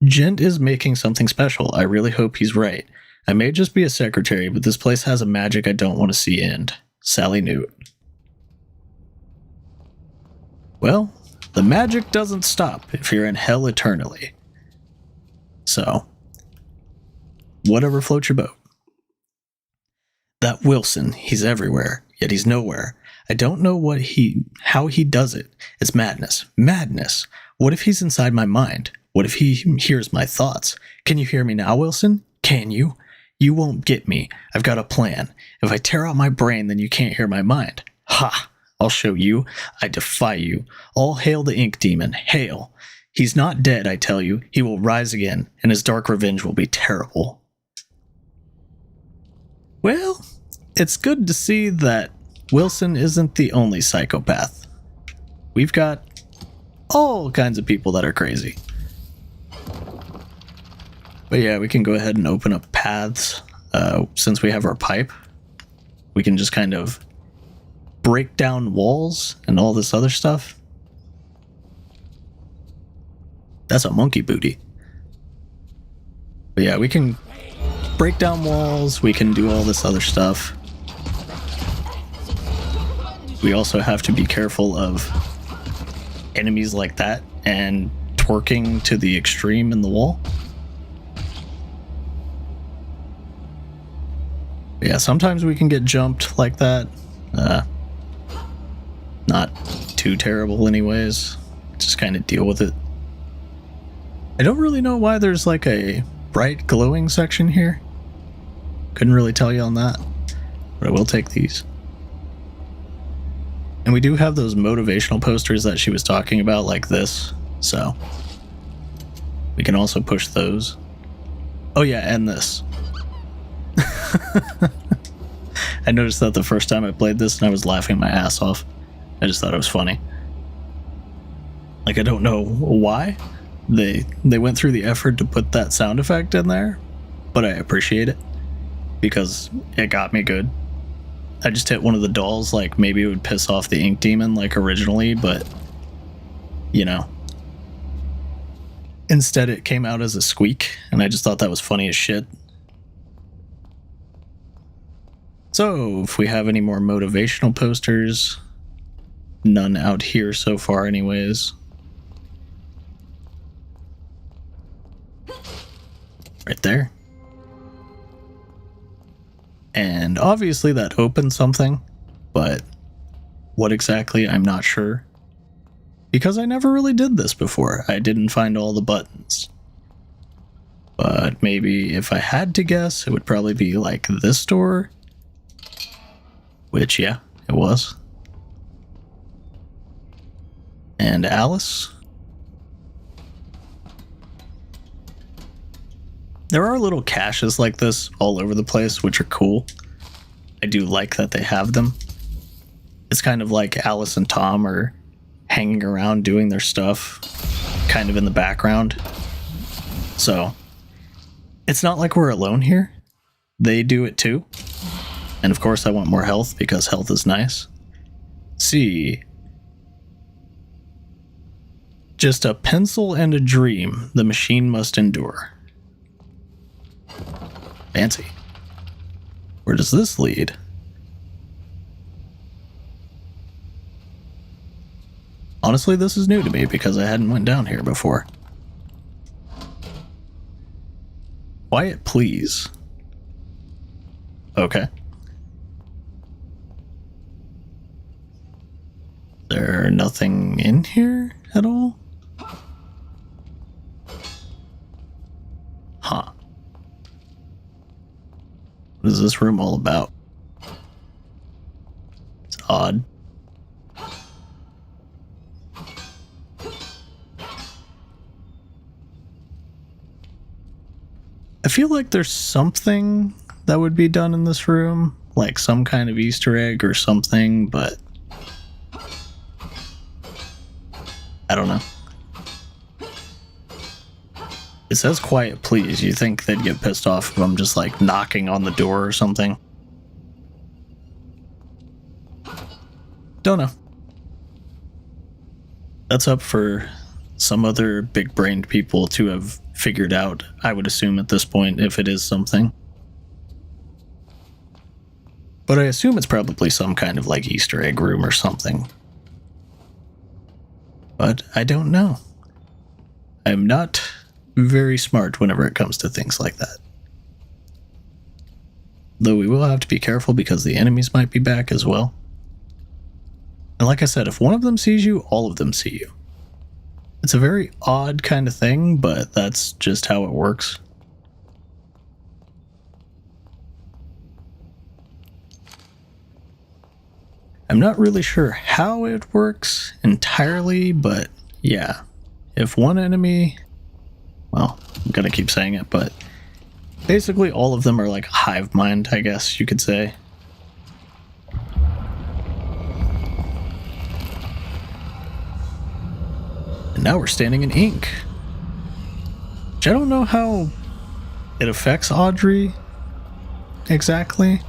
Gent is making something special. I really hope he's right. I may just be a secretary, but this place has a magic I don't want to see end. Sally Newt. Well, the magic doesn't stop if you're in hell eternally. So, whatever floats your boat. That Wilson, he's everywhere, yet he's nowhere. I don't know how he does it. It's madness. Madness. What if he's inside my mind? What if he hears my thoughts? Can you hear me now, Wilson? Can you? You won't get me. I've got a plan. If I tear out my brain, then you can't hear my mind. Ha! I'll show you. I defy you. All hail the ink demon. Hail. He's not dead, I tell you. He will rise again, and his dark revenge will be terrible. Well, it's good to see that Wilson isn't the only psychopath. We've got all kinds of people that are crazy. But yeah, we can go ahead and open up paths. Since we have our pipe, we can just kind of break down walls and all this other stuff. That's a monkey booty. But yeah, we can break down walls. We can do all this other stuff. We also have to be careful of enemies like that and twerking to the extreme in the wall. Yeah, sometimes we can get jumped like that. Not too terrible anyways. Just kind of deal with it. I don't really know why there's like a bright glowing section here. Couldn't really tell you on that, but I will take these. And we do have those motivational posters that she was talking about, like this, so we can also push those. Oh yeah, and this. I noticed that the first time I played this and I was laughing my ass off. I just thought it was funny. Like, I don't know why they went through the effort to put that sound effect in there, but I appreciate it because it got me good. I just hit one of the dolls, like maybe it would piss off the ink demon like originally, but you know. Instead it came out as a squeak, and I just thought that was funny as shit. So, if we have any more motivational posters, none out here so far anyways. Right there. And obviously that opened something, but what exactly, I'm not sure. Because I never really did this before. I didn't find all the buttons. But maybe if I had to guess, it would probably be like this door. Which, yeah, it was. And Alice. There are little caches like this all over the place, which are cool. I do like that they have them. It's kind of like Alice and Tom are hanging around doing their stuff, kind of in the background. So, it's not like we're alone here. They do it too. And of course I want more health because health is nice. See. Just a pencil and a dream the machine must endure. Fancy. Where does this lead? Honestly, this is new to me because I hadn't went down here before. Quiet, please. Okay. There nothing in here at all? Huh. What is this room all about? It's odd. I feel like there's something that would be done in this room, like some kind of Easter egg or something, but I don't know. It says quiet please. You think they'd get pissed off if I'm just like knocking on the door or something? Don't know. That's up for some other big-brained people to have figured out, I would assume at this point, if it is something. But I assume it's probably some kind of like Easter egg room or something. But I don't know. I'm not very smart whenever it comes to things like that. Though we will have to be careful because the enemies might be back as well. And like I said, if one of them sees you, all of them see you. It's a very odd kind of thing, but that's just how it works. I'm not really sure how it works entirely, but yeah. If one enemy... Well, I'm gonna keep saying it, but basically all of them are like hive mind, I guess you could say. And now we're standing in ink. Which I don't know how it affects Audrey exactly.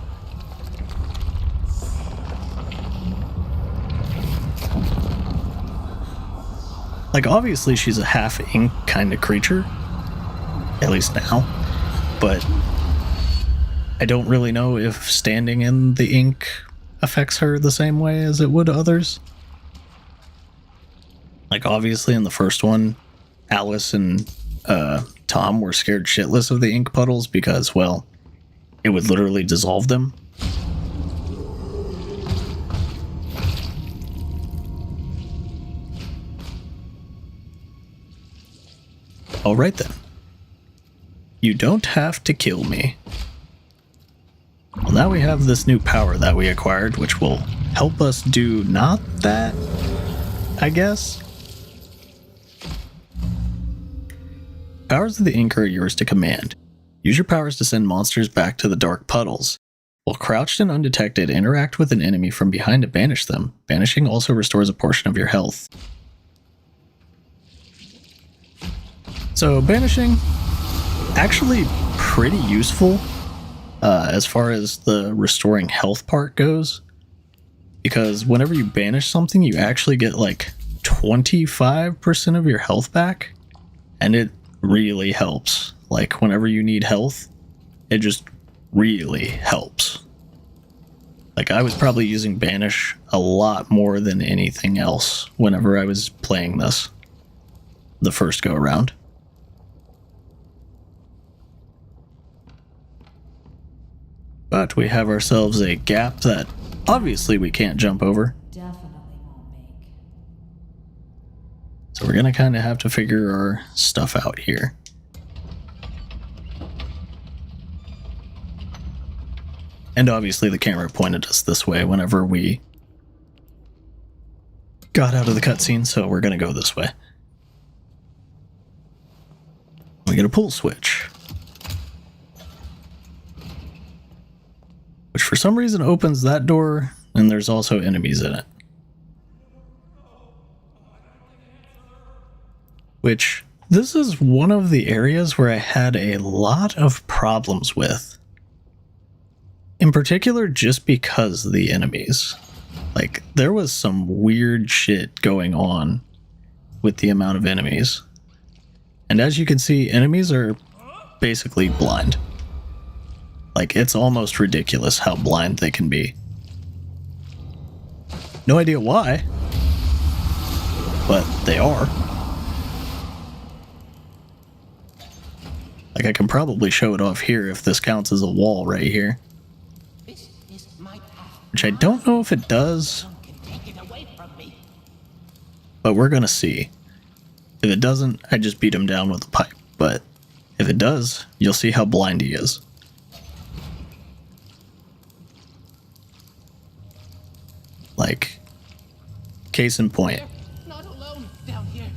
Like, obviously she's a half ink kind of creature. At least now. But I don't really know if standing in the ink affects her the same way as it would others. Like, obviously in the first one, Alice and Tom were scared shitless of the ink puddles because, well, it would literally dissolve them. Alright then. You don't have to kill me. Well, now we have this new power that we acquired, which will help us do not that, I guess. Powers of the Ink are yours to command. Use your powers to send monsters back to the dark puddles. While crouched and undetected, interact with an enemy from behind to banish them. Banishing also restores a portion of your health. So banishing, actually pretty useful as far as the restoring health part goes. Because whenever you banish something, you actually get like 25% of your health back. And it really helps. Like whenever you need health, it just really helps. Like I was probably using banish a lot more than anything else whenever I was playing this the first go around. But we have ourselves a gap that obviously we can't jump over. Definitely won't make. So we're gonna kind of have to figure our stuff out here. And obviously the camera pointed us this way whenever we got out of the cutscene, so we're gonna go this way. We get a pull switch, which for some reason opens that door, and there's also enemies in it. Which, this is one of the areas where I had a lot of problems with. In particular, just because of the enemies. Like, there was some weird shit going on with the amount of enemies. And as you can see, enemies are basically blind. Like, it's almost ridiculous how blind they can be. No idea why, but they are. Like, I can probably show it off here if this counts as a wall right here. Which I don't know if it does, but we're gonna see. If it doesn't, I just beat him down with a pipe, but if it does, you'll see how blind he is. Like, case in point. Not alone down here.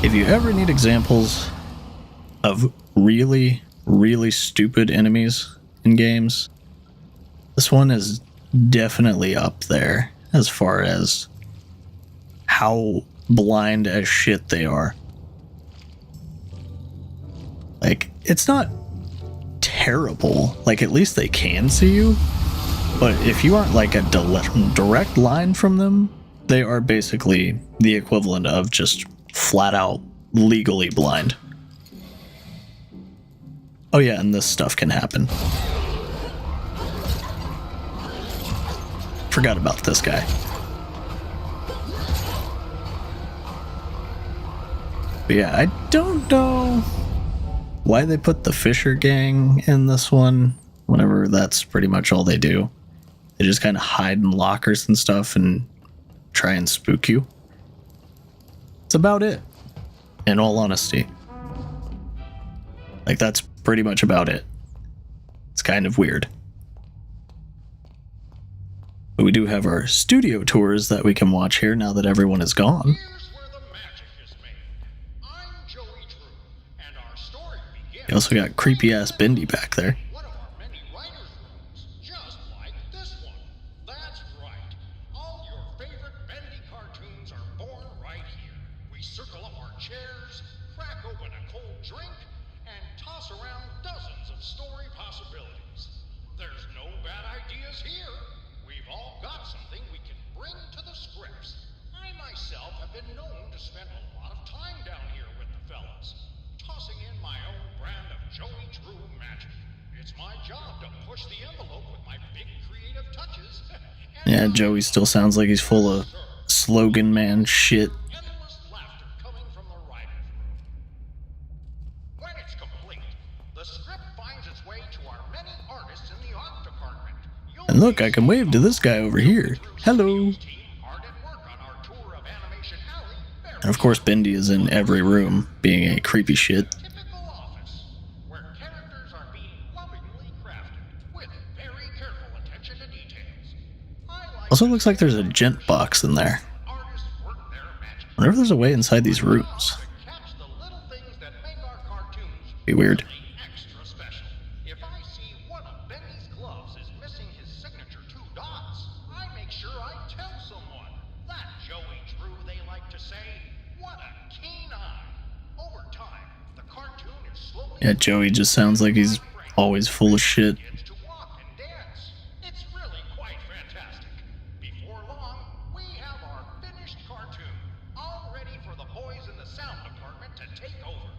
If you ever need examples of really, really stupid enemies in games, this one is definitely up there as far as how blind as shit they are. Like, it's not terrible. Like, at least they can see you. But if you aren't like a direct line from them, they are basically the equivalent of just flat out legally blind. Oh yeah, and this stuff can happen. Forgot about this guy. But yeah, I don't know why they put the Fisher gang in this one, whenever that's pretty much all they do. They just kind of hide in lockers and stuff and try and spook you. It's about it, in all honesty. Like, that's pretty much about it. It's kind of weird. But we do have our studio tours that we can watch here now that everyone is gone. Here's where the magic is made. I'm Joey Drew, and our story begins. You also got creepy ass Bendy back there. One of our many writers' rooms, just like this one. That's right. All your favorite Bendy cartoons are born right here. We circle up our chairs, crack open a cold drink, and toss around dozens of story possibilities. There's no bad ideas here. We've all got something we can bring to the scripts. I myself have been known to spend a lot of time down here with the fellas, tossing in my own brand of Joey Drew magic. It's my job to push the envelope with my big creative touches. Yeah, Joey still sounds like he's full of slogan man shit. Endless laughter coming from the writer's room. And look, I can wave to this guy over here. Hello. And of course, Bendy is in every room, being a creepy shit. Typical office, where characters are being lovingly crafted with very careful attention to details. Also looks like there's a gent box in there. Artists work their magic. Wonder if there's a way inside these rooms. To catch the little things that make our cartoons Be weird. extra special. If I see one of Bendy's gloves is missing his signature 2 dots, I make sure I tell someone. That Joey Drew, they like to say. What a keen eye. Over time, the cartoon is slowly... Yeah, Joey just sounds like he's always full of shit. Kids to walk and dance. It's really quite fantastic. Before long, we have our finished cartoon, all ready for the boys in the sound department to take over.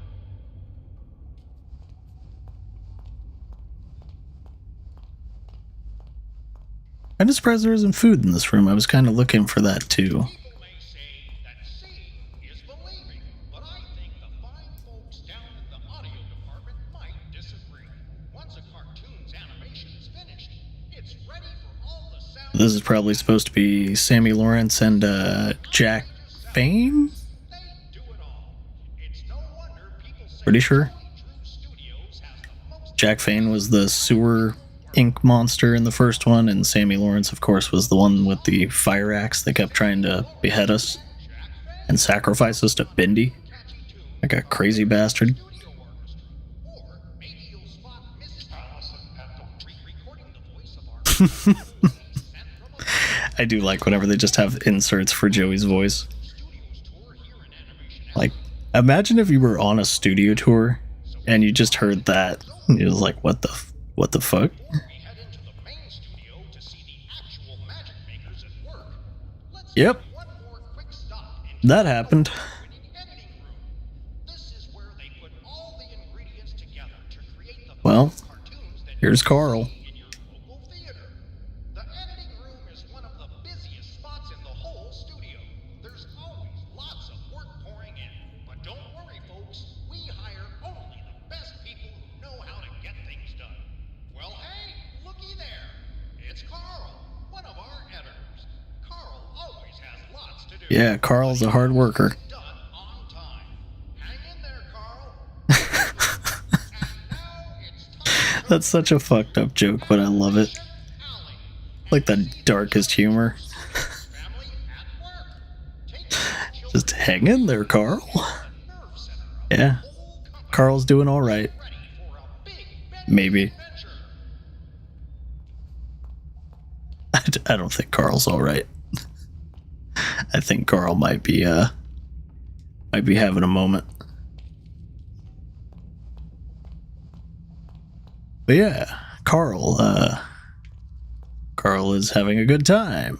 I'm surprised there isn't food in this room. I was kind of looking for that too. People may say that seeing is believing, but I think the fine folks down in the audio department might disagree. Once a cartoon's animation is finished, it's ready for all the sound... This is probably supposed to be Sammy Lawrence and Jack Fane? They do it all. It's no wonder people say Pretty sure. Drew Studios has the most... Jack Fane was the sewer ink monster in the first one, and Sammy Lawrence, of course, was the one with the fire axe that kept trying to behead us and sacrifice us to Bendy, like a crazy bastard. Or maybe you'll spot Mrs. Allison at the recording the voice of our... I do like whenever they just have inserts for Joey's voice. Like, imagine if you were on a studio tour and you just heard that. And you was like, what the fuck? We head into the main studio to see the actual magic makers at work. Let's Yep, take one more quick stop into that happened. the winning editing room. This is where they put all the ingredients together to create the Well, cartoons that here's you Carl. see in your local theater. The editing room is one of the busiest spots in the whole studio. There's always lots of work pouring in. But don't worry, folks. We hire only the best people who know how to get things done. Well, hey, looky there. It's Carl, one of our editors. Carl always has lots to do. Yeah, Carl's a hard worker. Done on time. Hang in there, Carl. And now it's time to That's such a fucked up joke, but I love it. Alley. Like the darkest humor. Family at work. Take the children Just hang in there, Carl. to the nerve center of Yeah, the whole company. Carl's doing all right. Ready for a big Maybe. adventure. I don't think Carl's all right. I think Carl might be having a moment. But yeah, Carl is having a good time.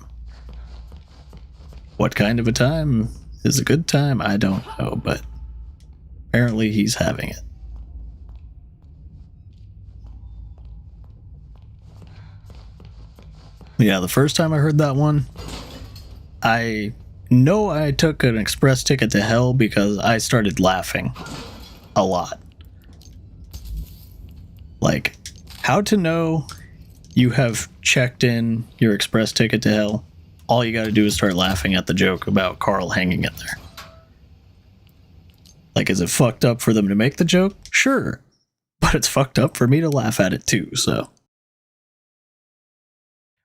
What kind of a time is a good time? I don't know, but apparently he's having it. Yeah, the first time I heard that one, I know I took an express ticket to hell because I started laughing a lot. Like, how to know you have checked in your express ticket to hell? All you gotta do is start laughing at the joke about Carl hanging in there. Like, is it fucked up for them to make the joke? Sure. But it's fucked up for me to laugh at it too, so.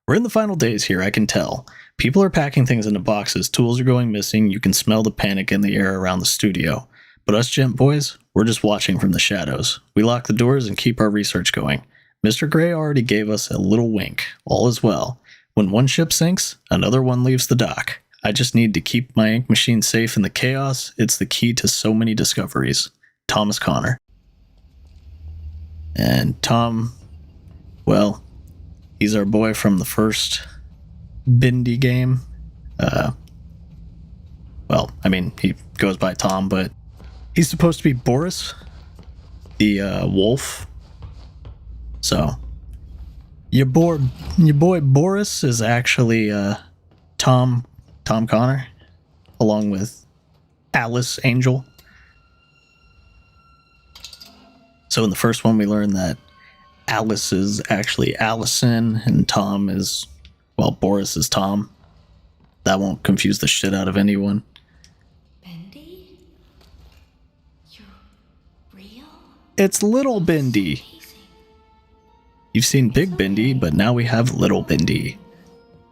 We're in the final days here, I can tell. People are packing things into boxes, tools are going missing, you can smell the panic in the air around the studio. But us gent boys, we're just watching from the shadows. We lock the doors and keep our research going. Mr. Gray already gave us a little wink. All is well. When one ship sinks, another one leaves the dock. I just need to keep my ink machine safe in the chaos. It's the key to so many discoveries. Thomas Connor. And Tom, well, he's our boy from the first Bendy game. Well, I mean, he goes by Tom, but he's supposed to be Boris, the wolf. So, your boy Boris is actually Tom Connor, along with Alice Angel. So in the first one, we learned that Alice is actually Allison, and Tom is, well, Boris is Tom. That won't confuse the shit out of anyone. Bendy? You're real? It's Little Bendy. Amazing. You've seen Big Bendy, but now we have Little Bendy.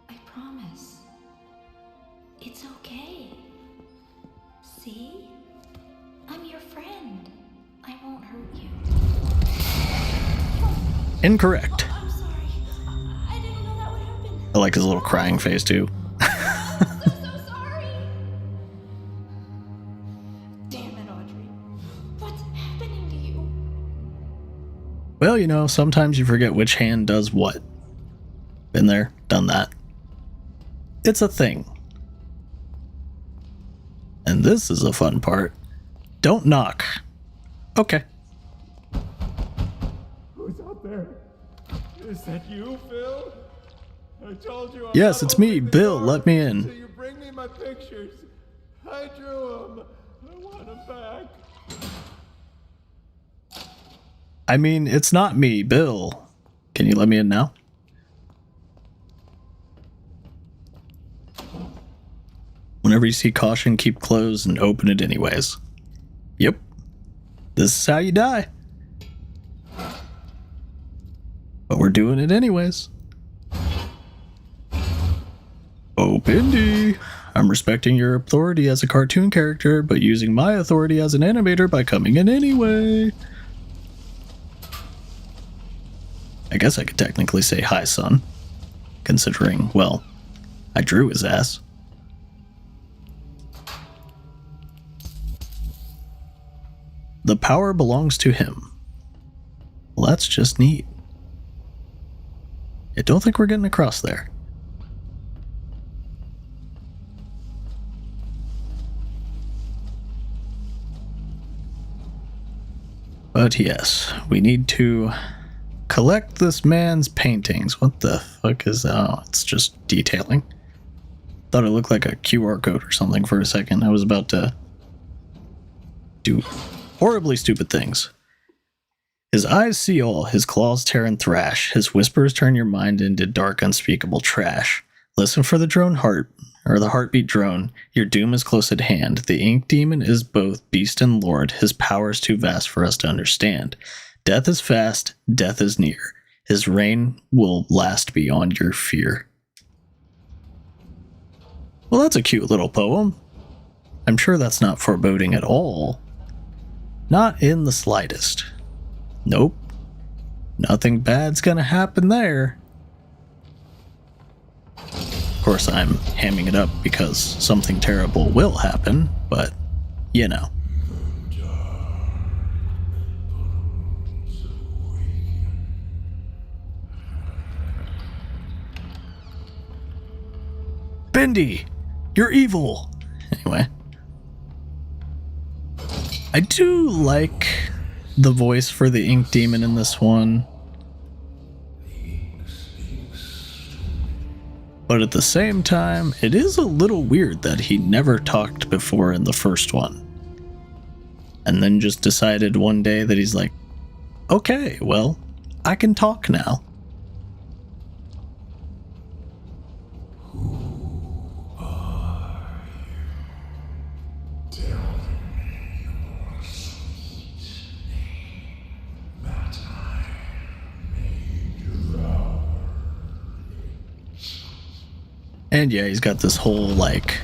I promise. It's okay. See? I'm your friend. I won't hurt you. Incorrect. I'm sorry. I didn't know that would happen. I like his little crying face too. I'm so sorry. Damn it, Audrey. What's happening to you? Well, you know, sometimes you forget which hand does what. Been there, done that. It's a thing. And this is a fun part. Don't knock. Okay. Who's out there? Is that you, Phil? I told you. Yes, it's me, Bill. Let me in. You bring me my pictures. I drew them. I want them back. I mean, it's not me, Bill. Can you let me in now? Whenever you see caution, keep closed and open it anyways. Yep. This is how you die. But we're doing it anyways. Oh, Bendy. I'm respecting your authority as a cartoon character, but using my authority as an animator by coming in anyway. I guess I could technically say hi, son. Considering, well, I drew his ass. The power belongs to him. Well, that's just neat. I don't think we're getting across there. But yes, we need to collect this man's paintings. What the fuck is that? Oh, it's just detailing. Thought it looked like a QR code or something for a second. I was about to do horribly stupid things. His eyes see all, his claws tear and thrash, his whispers turn your mind into dark, unspeakable trash. Listen for the drone heart, or the heartbeat drone. Your doom is close at hand. The ink demon is both beast and lord. His power is too vast for us to understand. Death is fast, death is near. His reign will last beyond your fear. Well, that's a cute little poem. I'm sure that's not foreboding at all. Not in the slightest. Nope. Nothing bad's gonna happen there. Of course, I'm hamming it up because something terrible will happen, but, you know. Bendy, you're evil. Anyway. I do like the voice for the ink demon in this one. But at the same time, it is a little weird that he never talked before in the first one. And then just decided one day that he's like, okay, well, I can talk now. And yeah, he's got this whole, like,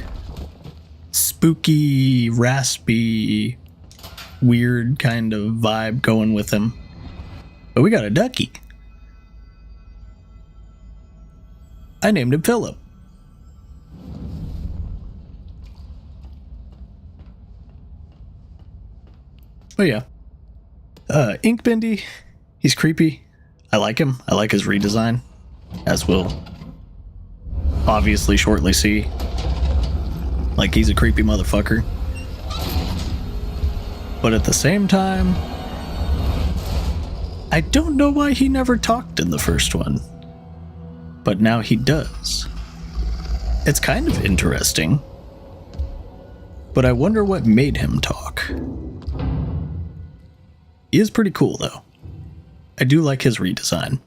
spooky, raspy, weird kind of vibe going with him. But we got a ducky. I named him Philip. Oh yeah. Ink Bendy, he's creepy. I like him. I like his redesign, as we'll obviously shortly see. Like, he's a creepy motherfucker. But at the same time, I don't know why he never talked in the first one. But now he does. It's kind of interesting. But I wonder what made him talk. He is pretty cool, though. I do like his redesign.